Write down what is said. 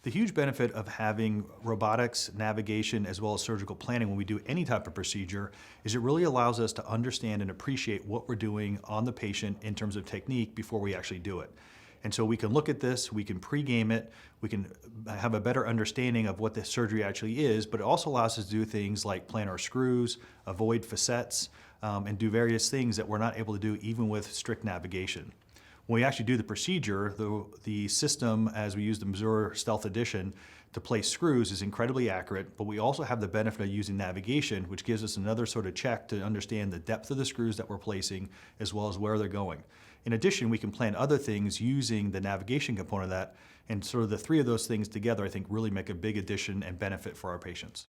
The huge benefit of having robotics, navigation, as well as surgical planning when we do any type of procedure is it really allows us to understand and appreciate what we're doing on the patient in terms of technique before we actually do it. And so we can look at this, we can pre-game it, we can have a better understanding of what the surgery actually is, but it also allows us to do things like plan our screws, avoid facets, and do various things that we're not able to do even with strict navigation. When we actually do the procedure, the system, as we use the Mazur Stealth Edition to place screws, is incredibly accurate, but we also have the benefit of using navigation, which gives us another sort of check to understand the depth of the screws that we're placing, as well as where they're going. In addition, we can plan other things using the navigation component of that, and sort of the three of those things together, I think, really make a big addition and benefit for our patients.